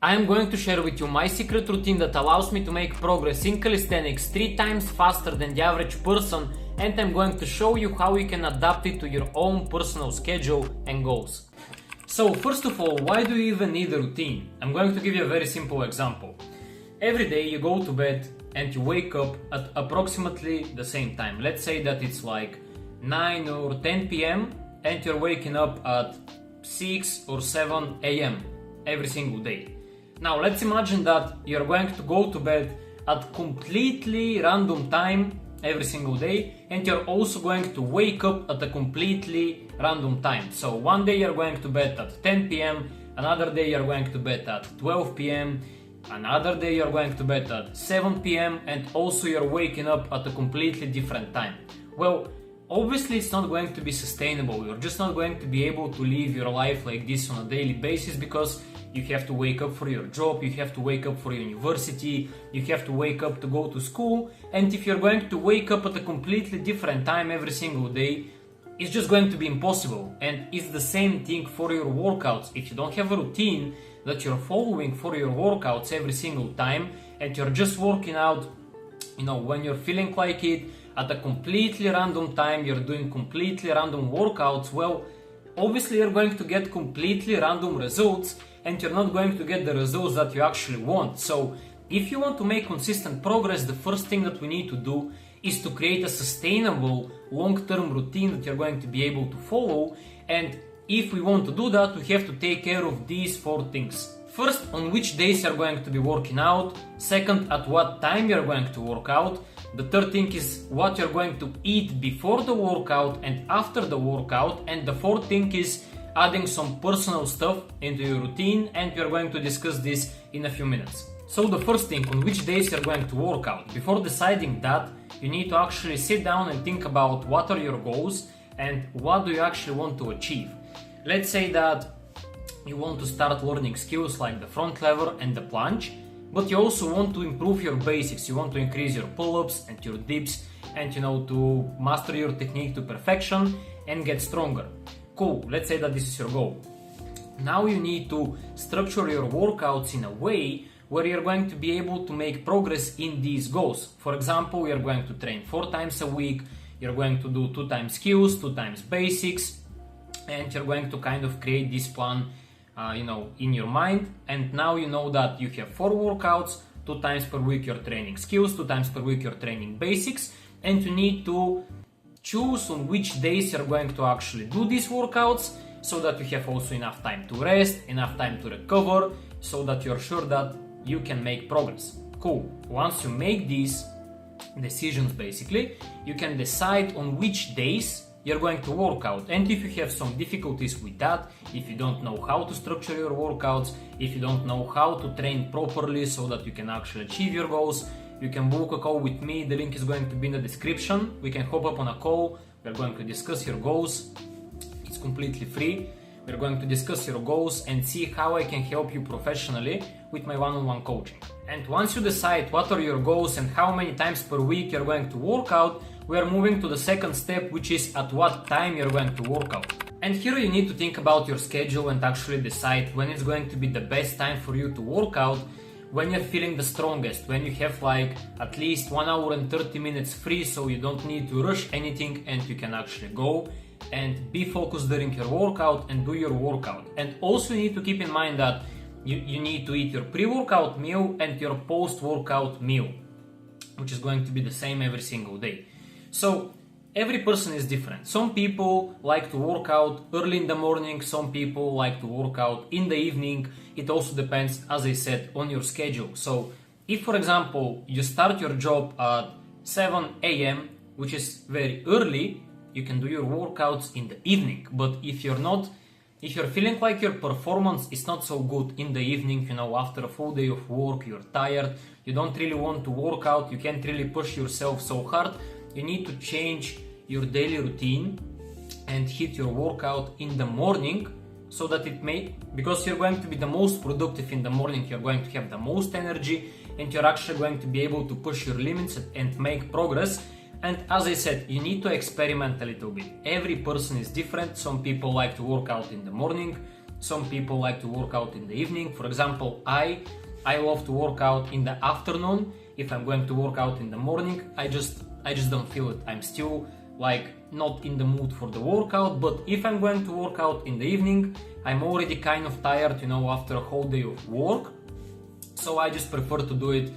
I am going to share with you my secret routine that allows me to make progress in calisthenics 3 times faster than the average person, and I'm going to show you how you can adapt it to your own personal schedule and goals. So first of all, why do you even need a routine? I'm going to give you a very simple example. Every day you go to bed and you wake up at approximately the same time. Let's say that it's like 9 or 10 p.m. and you're waking up at 6 or 7 a.m. every single day. Now let's imagine that you're going to go to bed at completely random time every single day, and you're also going to wake up at a completely random time. So one day you're going to bed at 10 p.m, another day you're going to bed at 12 p.m, another day you're going to bed at 7 p.m, and also you're waking up at a completely different time. Well, obviously it's not going to be sustainable. You're just not going to be able to live your life like this on a daily basis, because you have to wake up for your job, you have to wake up for university, you have to wake up to go to school, and if you're going to wake up at a completely different time every single day, it's just going to be impossible. And it's the same thing for your workouts. If you don't have a routine that you're following for your workouts every single time, and you're just working out, when you're feeling like it, at a completely random time, you're doing completely random workouts, well, obviously you're going to get completely random results, and you're not going to get the results that you actually want. So if you want to make consistent progress, the first thing that we need to do is to create a sustainable long-term routine that you're going to be able to follow. And if we want to do that, we have to take care of these 4 things. First, on which days you're going to be working out. Second, at what time you're going to work out. The third thing is what you're going to eat before the workout and after the workout. And the fourth thing is adding some personal stuff into your routine, and we're going to discuss this in a few minutes. So the first thing, on which days you're going to work out. Before deciding that, you need to actually sit down and think about what are your goals and what do you actually want to achieve. Let's say that you want to start learning skills like the front lever and the plunge, but you also want to improve your basics. You want to increase your pull-ups and your dips, and to master your technique to perfection and get stronger. Cool, let's say that this is your goal. Now you need to structure your workouts in a way where you're going to be able to make progress in these goals. For example, you're going to train 4 times a week, you're going to do 2 times skills, 2 times basics, and you're going to kind of create this plan in your mind. And now you know that you have 4 workouts, 2 times per week you're training skills, 2 times per week you're training basics, and you need to choose on which days you're going to actually do these workouts, so that you have also enough time to rest, enough time to recover, so that you're sure that you can make progress. Cool. Once you make these decisions, basically, you can decide on which days you're going to work out. And if you have some difficulties with that, if you don't know how to structure your workouts, if you don't know how to train properly so that you can actually achieve your goals, you can book a call with me. The link is going to be in the description. We can hop up on a call. We're going to discuss your goals. It's completely free. We're going to discuss your goals and see how I can help you professionally with my one-on-one coaching. And once you decide what are your goals and how many times per week you're going to work out, we are moving to the second step, which is at what time you're going to work out. And here you need to think about your schedule and actually decide when it's going to be the best time for you to work out, when you're feeling the strongest, when you have like at least 1 hour and 30 minutes free, so you don't need to rush anything and you can actually go and be focused during your workout and do your workout. And also you need to keep in mind that you need to eat your pre-workout meal and your post-workout meal, which is going to be the same every single day. So every person is different. Some people like to work out early in the morning, some people like to work out in the evening. It also depends, as I said, on your schedule. So if, for example, you start your job at 7 a.m., which is very early, you can do your workouts in the evening. But if you're feeling like your performance is not so good in the evening, after a full day of work, you're tired, you don't really want to work out, you can't really push yourself so hard, you need to change your daily routine and hit your workout in the morning, so that because you're going to be the most productive in the morning, you're going to have the most energy, and you're actually going to be able to push your limits and make progress. And as I said, you need to experiment a little bit. Every person is different. Some people like to work out in the morning, Some people like to work out in the evening. For example, I love to work out in the afternoon. If I'm going to work out in the morning, I just don't feel it. I'm still like not in the mood for the workout. But if I'm going to work out in the evening, I'm already kind of tired, after a whole day of work. So I just prefer to do it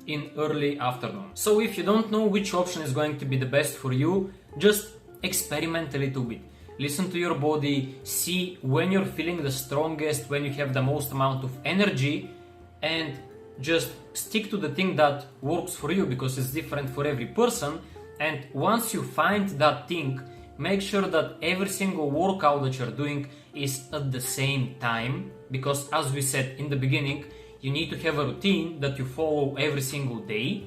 in early afternoon. So if you don't know which option is going to be the best for you, just experiment a little bit. Listen to your body, see when you're feeling the strongest, when you have the most amount of energy, and just stick to the thing that works for you, because it's different for every person. And once you find that thing, make sure that every single workout that you're doing is at the same time, because as we said in the beginning, you need to have a routine that you follow every single day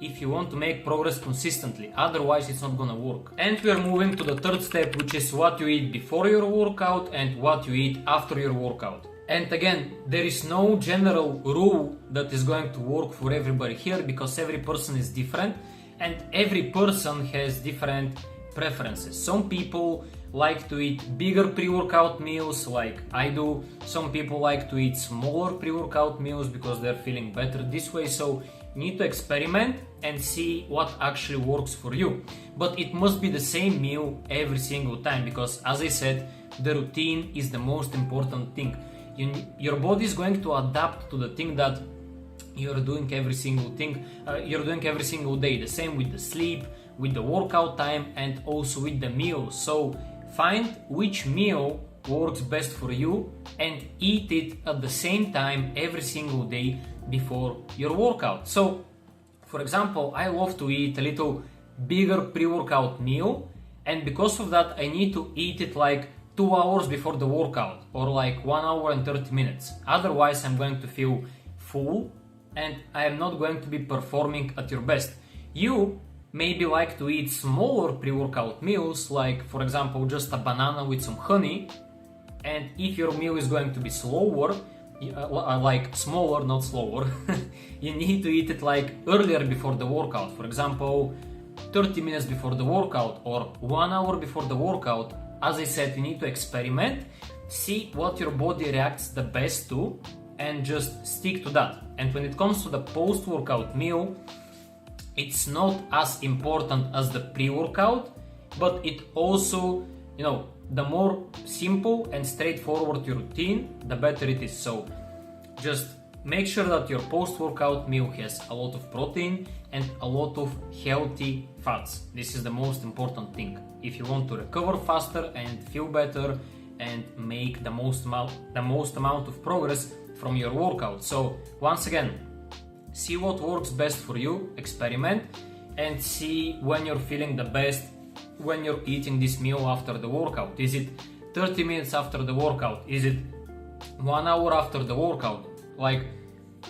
if you want to make progress consistently, otherwise it's not gonna work. And we are moving to the third step, which is what you eat before your workout and what you eat after your workout. And again, there is no general rule that is going to work for everybody here, because every person is different and every person has different preferences. Some people like to eat bigger pre-workout meals like I do. Some people like to eat smaller pre-workout meals because they're feeling better this way. So you need to experiment and see what actually works for you. But it must be the same meal every single time, because as I said, the routine is the most important thing. Your body is going to adapt to the thing that you're doing every single day. The same with the sleep, with the workout time, and also with the meals. So find which meal works best for you and eat it at the same time every single day before your workout. So for example, I love to eat a little bigger pre-workout meal, and because of that I need to eat it like 2 hours before the workout, or like 1 hour and 30 minutes. Otherwise I'm going to feel full and I am not going to be performing at your best. You maybe like to eat smaller pre-workout meals, like for example just a banana with some honey, and if your meal is going to be slower, like smaller, not slower, you need to eat it like earlier before the workout. For example, 30 minutes before the workout or 1 hour before the workout. As I said, you need to experiment, see what your body reacts the best to, and just stick to that. And when it comes to the post-workout meal, it's not as important as the pre-workout, but it also, the more simple and straightforward your routine, the better it is. So just make sure that your post-workout meal has a lot of protein and a lot of healthy fats. This is the most important thing if you want to recover faster and feel better and make the most amount of progress from your workout. So once again, see what works best for you, experiment, and see when you're feeling the best when you're eating this meal after the workout. Is it 30 minutes after the workout? Is it 1 hour after the workout? Like,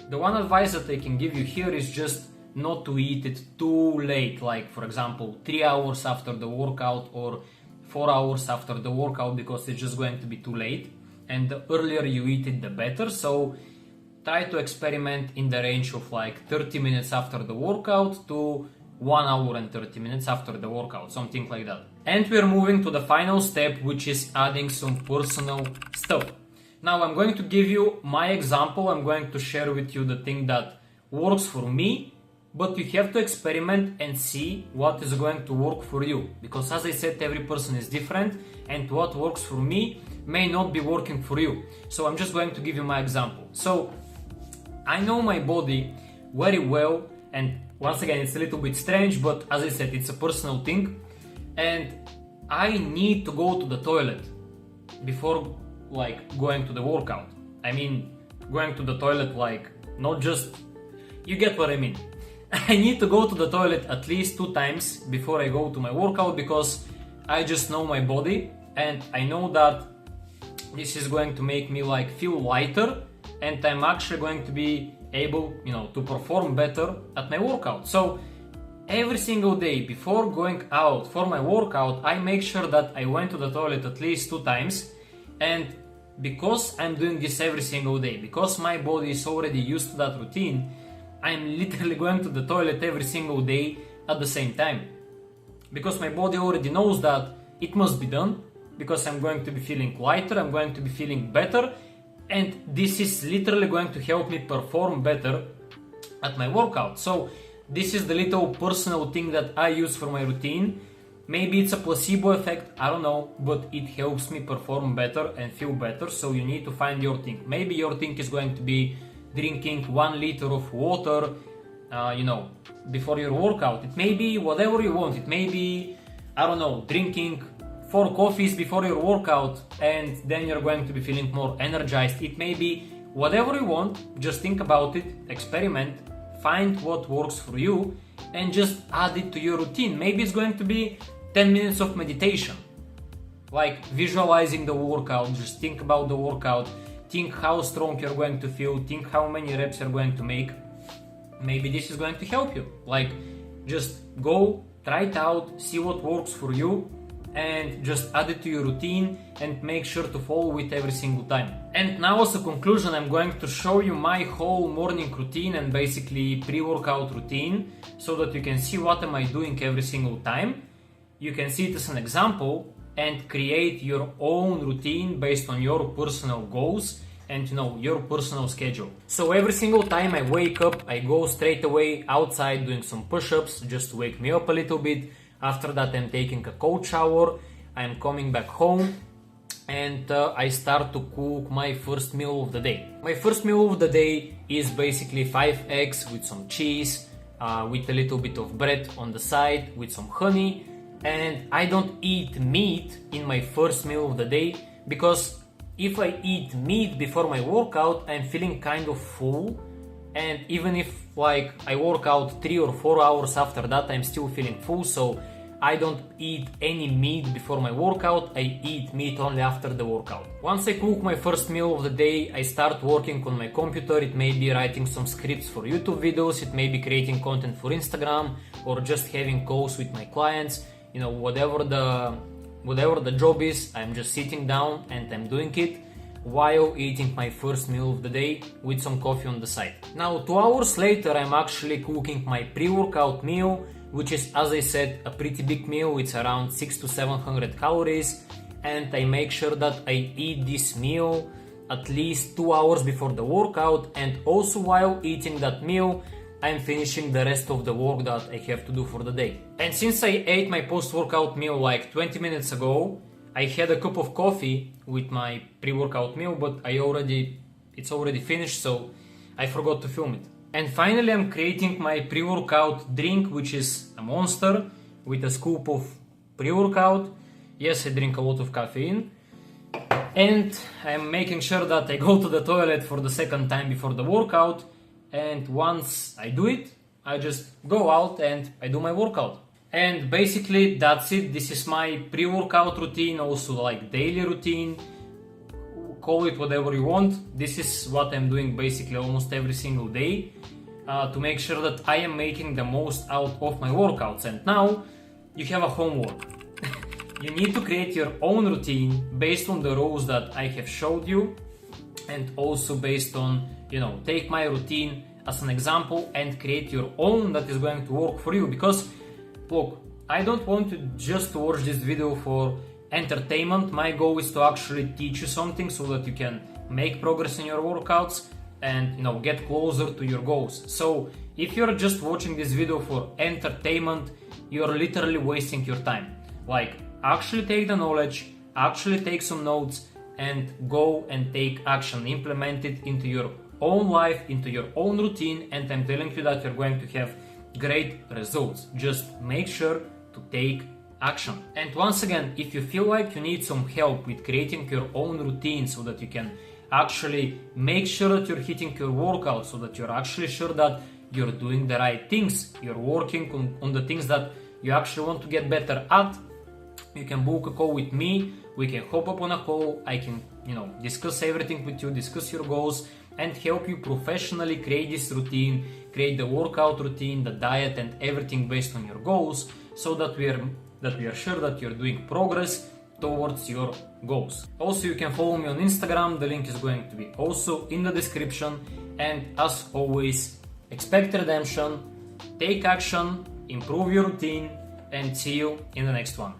the one advice that I can give you here is just not to eat it too late, like for example 3 hours after the workout or 4 hours after the workout, because it's just going to be too late, and the earlier you eat it the better. So try to experiment in the range of like 30 minutes after the workout to 1 hour and 30 minutes after the workout, something like that. And we're moving to the final step, which is adding some personal stuff. Now I'm going to give you my example. I'm going to share with you the thing that works for me, but you have to experiment and see what is going to work for you, because as I said, every person is different and what works for me may not be working for you. So I'm just going to give you my example. So I know my body very well, and once again it's a little bit strange, but as I said, it's a personal thing, and I need to go to the toilet before like going to the workout. I mean, going to the toilet, like, not just, you get what I mean. I need to go to the toilet at least 2 times before I go to my workout, because I just know my body and I know that this is going to make me like feel lighter, and I'm actually going to be able, to perform better at my workout. So every single day before going out for my workout, I make sure that I went to the toilet at least 2 times. And because I'm doing this every single day, because my body is already used to that routine, I'm literally going to the toilet every single day at the same time. Because my body already knows that it must be done, because I'm going to be feeling lighter, I'm going to be feeling better, and this is literally going to help me perform better at my workout. So this is the little personal thing that I use for my routine. Maybe it's a placebo effect, I don't know, but it helps me perform better and feel better. So you need to find your thing. Maybe your thing is going to be drinking 1 liter of water, before your workout. It may be whatever you want. It may be, I don't know, drinking 4 coffees before your workout, and then you're going to be feeling more energized. It may be whatever you want. Just think about it, experiment, find what works for you, and just add it to your routine. Maybe it's going to be 10 minutes of meditation, like visualizing the workout. Just think about the workout, think how strong you're going to feel, think how many reps you're going to make. Maybe this is going to help you. Like, just go, try it out, see what works for you, and just add it to your routine and make sure to follow it every single time. And now, as a conclusion, I'm going to show you my whole morning routine and basically pre-workout routine, so that you can see what am I doing every single time. You can see it as an example and create your own routine based on your personal goals and your personal schedule. So every single time I wake up, I go straight away outside doing some push-ups just to wake me up a little bit. After that, I'm taking a cold shower, I'm coming back home, and I start to cook my first meal of the day. My first meal of the day is basically 5 eggs with some cheese, with a little bit of bread on the side, with some honey. And I don't eat meat in my first meal of the day, because if I eat meat before my workout, I'm feeling kind of full. And even if I work out 3 or 4 hours after that, I'm still feeling full. So I don't eat any meat before my workout, I eat meat only after the workout. Once I cook my first meal of the day, I start working on my computer. It may be writing some scripts for YouTube videos, it may be creating content for Instagram, or just having calls with my clients. Whatever the job is, I'm just sitting down and I'm doing it while eating my first meal of the day with some coffee on the side. Now, 2 hours later, I'm actually cooking my pre-workout meal, which is, as I said, a pretty big meal. It's around 600 to 700 calories, and I make sure that I eat this meal at least 2 hours before the workout, and also while eating that meal, I'm finishing the rest of the work that I have to do for the day. And since I ate my post-workout meal like 20 minutes ago, I had a cup of coffee with my pre-workout meal, but it's already finished, so I forgot to film it. And finally, I'm creating my pre-workout drink, which is a Monster with a scoop of pre-workout. Yes, I drink a lot of caffeine. And I'm making sure that I go to the toilet for the second time before the workout. And once I do it, I just go out and I do my workout. And basically that's it. This is my pre-workout routine, also like daily routine. Call it whatever you want. This is what I'm doing basically almost every single day to make sure that I am making the most out of my workouts. And now you have a homework. You need to create your own routine based on the rules that I have showed you, and also based on, take my routine as an example and create your own that is going to work for you. Because look, I don't want you just to watch this video for entertainment. My goal is to actually teach you something so that you can make progress in your workouts and get closer to your goals. So if you're just watching this video for entertainment, you're literally wasting your time. Actually take the knowledge, actually take some notes, and go and take action, implement it into your own life, into your own routine, and I'm telling you that you're going to have great results. Just make sure to take action. And once again, if you feel like you need some help with creating your own routine so that you can actually make sure that you're hitting your workout, so that you're actually sure that you're doing the right things, you're working on the things that you actually want to get better at, you can book a call with me. We can hop up on a call. I can, discuss everything with you, discuss your goals, and help you professionally create this routine, create the workout routine, the diet, and everything based on your goals, so that we are sure that you're doing progress towards your goals. Also, you can follow me on Instagram. The link is going to be also in the description. And as always, expect redemption, take action, improve your routine, and see you in the next one.